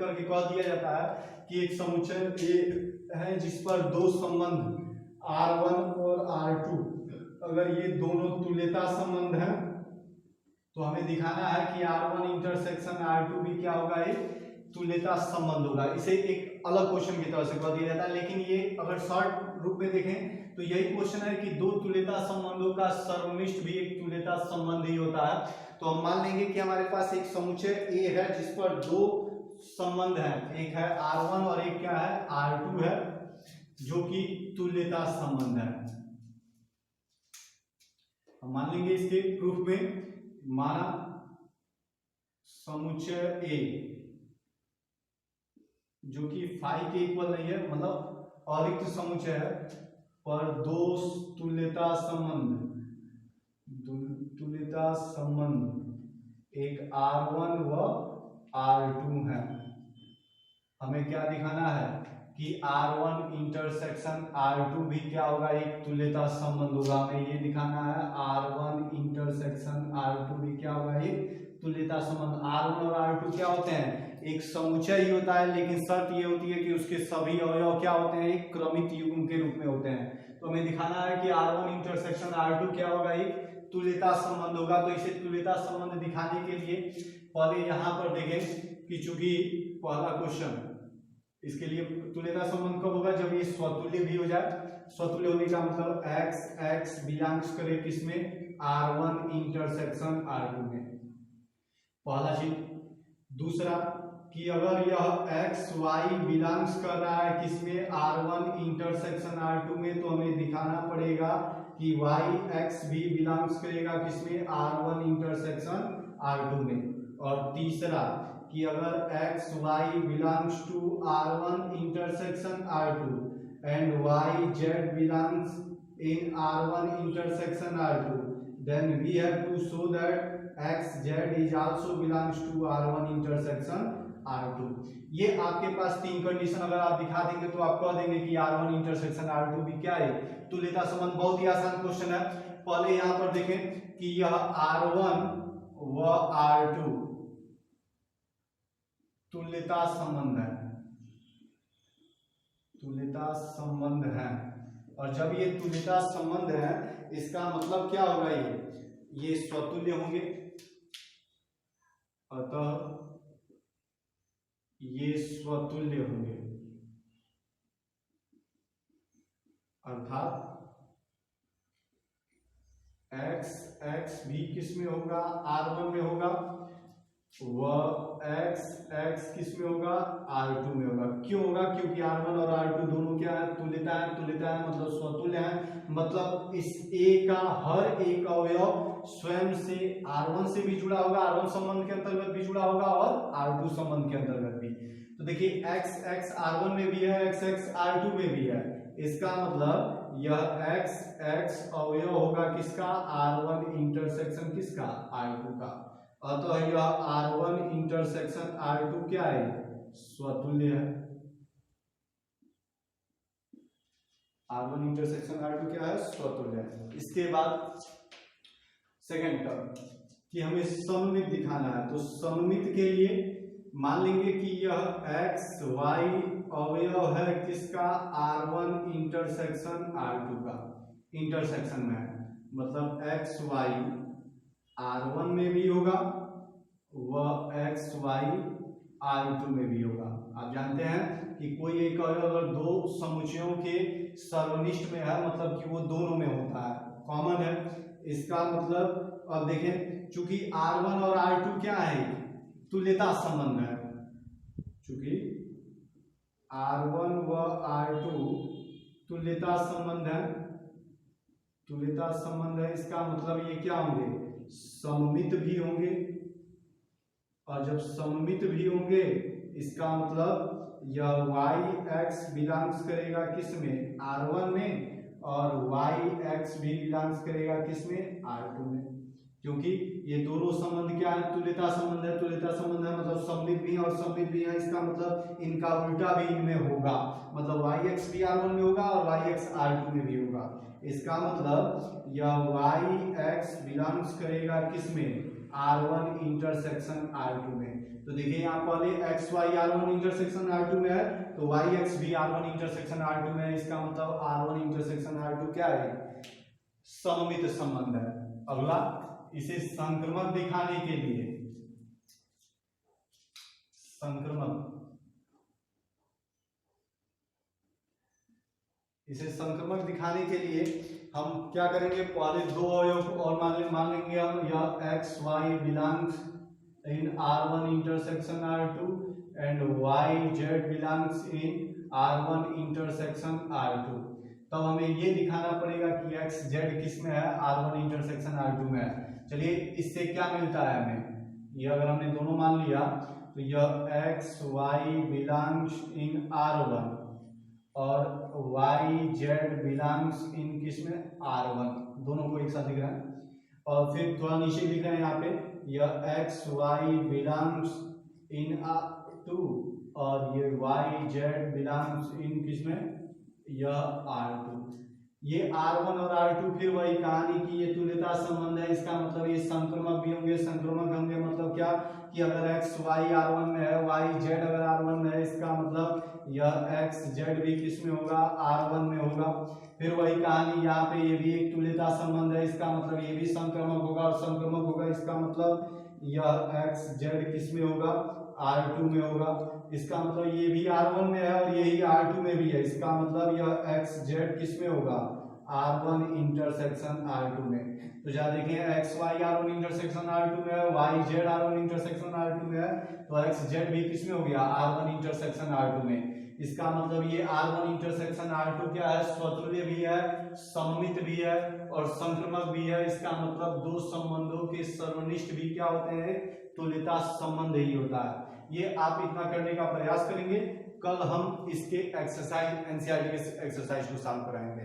करके कह दिया जाता है कि एक समुच्चय ए है जिस पर दो संबंध R1 और R2, अगर ये दोनों तुल्यता संबंध है तो हमें दिखाना है कि R1 इंटरसेक्शन R2 भी क्या होगा, एक तुल्यता संबंध होगा। इसे एक अलग क्वेश्चन की तरह से कह दिया जाता है, लेकिन ये अगर शॉर्ट रूप में देखें तो यही क्वेश्चन है कि दो तुल्यता संबंधों का सर्वनिष्ठ भी एक तुल्यता संबंध ही होता है। तो हम मान लेंगे कि हमारे पास एक समुच्चय ए है जिस पर दो संबंध है, एक है R1 और एक क्या है R2 है, जो कि तुल्यता संबंध है। हम मान लेंगे इसके प्रूफ में, माना समुच्चय ए जो कि फाई के इक्वल नहीं है, मतलब अरिक्त समुच्चय है, पर दो तुल्यता संबंध एक R1 व R2 है। हमें क्या दिखाना है कि R1 इंटरसेक्शन R2 भी क्या होगा, एक तुल्यता संबंध होगा। हमें ये दिखाना है R1 इंटरसेक्शन R2 भी क्या होगा, एक तुल्यता संबंध। R1 और R2 क्या होते हैं, एक समुच्चय ही होता है, लेकिन शर्त ये होती है कि उसके सभी अवयव क्या होते हैं, एक क्रमित युग्म के रूप में होते हैं। तो हमें दिखाना है कि R1 इंटरसेक्शन R2 क्या होगा, एक तुल्यता संबंध होगा। तो इसे तुल्यता संबंध दिखाने के लिए पहले यहाँ पर देखें कि चूंकि पहला क्वेश्चन, इसके लिए तुल्यता संबंध कब होगा, जब ये स्वतुल्य भी हो जाए। स्वतुल्य होने का मतलब x बिलोंग्स करे किसमें, R1 इंटरसेक्शन R2 में, पहला चीज। दूसरा कि अगर यह x y बिलोंग्स कर रहा है किसमें, R1 इंटरसेक्शन R2 में, तो हमें दिखाना पड़ेगा कि y x भी बिलोंग्स करेगा किसमें, R1 इंटरसेक्शन R2 में। और तीसरा कि अगर x y belongs to R1 intersection R2 and y z belongs in R1 intersection R2, then we have to show that x z is also belongs to R1 intersection R2। ये आपके पास तीन condition अगर आप दिखा देंगे तो आप कह देंगे कि R1 इंटरसेक्शन R2 भी क्या है, तुल्यता संबंध। बहुत ही आसान क्वेश्चन है। पहले यहां पर देखें कि यह R1 व R2 तुल्यता संबंध है, तुल्यता संबंध है। और जब ये तुल्यता संबंध है, इसका मतलब क्या होगा, ये स्वतुल्य होंगे, अतः ये स्वतुल्य होंगे, अर्थात x भी किसमें होगा, R1 में होगा, व x किसमें होगा, R2 में होगा। क्यों होगा, क्योंकि R1 और R2 दोनों क्या है, तुल्यता है। तुल्यता है मतलब स्वतुल्य है, मतलब इस A का हर एक अवयव स्वयं से R1 से भी जुड़ा होगा, R1 संबंध के अंतर्गत भी जुड़ा होगा, और R2 संबंध के अंतर्गत भी। तो देखिए x R1 में भी है, x R2 में भी है। इसका मतलब यह x अवयव होगा किसका, R1 इंटरसेक्शन किसका, R2 का। अतः यह R1 इंटरसेक्शन R2 क्या है, स्वतुल्य है। R1 इंटरसेक्शन R2 क्या है, स्वतुल्य है। इसके बाद सेकेंड टर्म कि हमें सममित दिखाना है। तो सममित के लिए मान लेंगे कि यह x y अवयव है किसका, R1 इंटरसेक्शन R2 का। इंटरसेक्शन में है मतलब x y R1 में भी होगा व x y R2 में भी होगा। आप जानते हैं कि कोई एक अवयव अगर दो समुच्चयों के सर्वनिष्ठ में है, मतलब कि वो दोनों में होता है, कॉमन है। इसका मतलब अब देखें, चूंकि R1 और R2 क्या है, तुल्यता संबंध है, चूंकि R1 व R2 तुल्यता संबंध है, तुल्यता संबंध है, इसका मतलब ये क्या होंगे, सममित भी होंगे। और जब सममित भी होंगे, इसका मतलब यह yx बिलोंग्स करेगा किसमें, R1 में, और yx भी बिलोंग्स करेगा किसमें, R2 में। क्योंकि ये दोनों संबंध क्या है, तुल्यता संबंध है। तुल्यता संबंध है मतलब सममित भी है और सममित भी है, इसका मतलब इनका उल्टा भी इनमें होगा, मतलब yx भी R1 में होगा और yx R2 में भी होगा। इसका मतलब यह yx बिलोंग्स करेगा किसमें, R1 इंटरसेक्शन R2 में। तो देखिए यहाँ पहले x Y R1 intersection R2 में है, तो वाई एक्स भी R1 इंटरसेक्शन R2 में है। इसका मतलब R1 इंटरसेक्शन R2 क्या है, सममित संबंध है। अगला, इसे संक्रमक दिखाने के लिए, इसे संक्रमक दिखाने के लिए हम क्या करेंगे, पहले दो अवयव और मान लेंगे हम, यह x y belongs in R1 intersection R2 and y z belongs in R1 intersection R2। तब हमें ये दिखाना पड़ेगा कि एक्स जेड किस में है, R1 इंटरसेक्शन R2 में है। चलिए इससे क्या मिलता है हमें, ये अगर हमने दोनों मान लिया तो यह x y belongs in R1 और वाई जेड बिलोंग्स इन किसमें, R1, दोनों को एक साथ लिख रहे हैं। और फिर थोड़ा नीचे लिख रहे हैं यहाँ पे, यह एक्स वाई बिलोंग्स इन R2 और ये वाई जेड बिलोंग्स इन किसमें, यह R2। ये R1 और R2 फिर वही कहानी की ये तुल्यता संबंध है। इसका मतलब ये संक्रमक भी होंगे। संक्रमक होंगे मतलब क्या, कि अगर एक्स वाई R1 में है, वाई जेड अगर R1 में है, इसका मतलब यह एक्स जेड भी किस में होगा, R1 में होगा। फिर वही कहानी यहाँ पे, ये भी एक तुल्यता संबंध है। इसका मतलब ये भी संक्रमक होगा और संक्रमक होगा, इसका मतलब यह एक्स जेड किस में होगा, R2 में होगा। इसका मतलब ये भी R1 में है और यही R2 में भी है। इसका मतलब यह एक्स जेड किस में होगा, R1 इंटरसेक्शन R2 में। तो जहाँ देखें x Y R1 intersection R2 में है, Y Z R1 intersection R2 में है, तो एक्स जेड भी किस में हो गया, R1 इंटरसेक्शन R2 में। इसका मतलब ये R1 इंटरसेक्शन R2 क्या है, स्वतुल्य भी है, सममित भी है और संक्रमक भी है। इसका मतलब दो संबंधों के सर्वनिष्ठ भी क्या होते हैं, तुल्यता संबंध ही होता है। ये आप इतना करने का प्रयास करेंगे। कल हम इसके एक्सरसाइज, एनसीईआरटी के एक्सरसाइज को सॉल्व कराएंगे।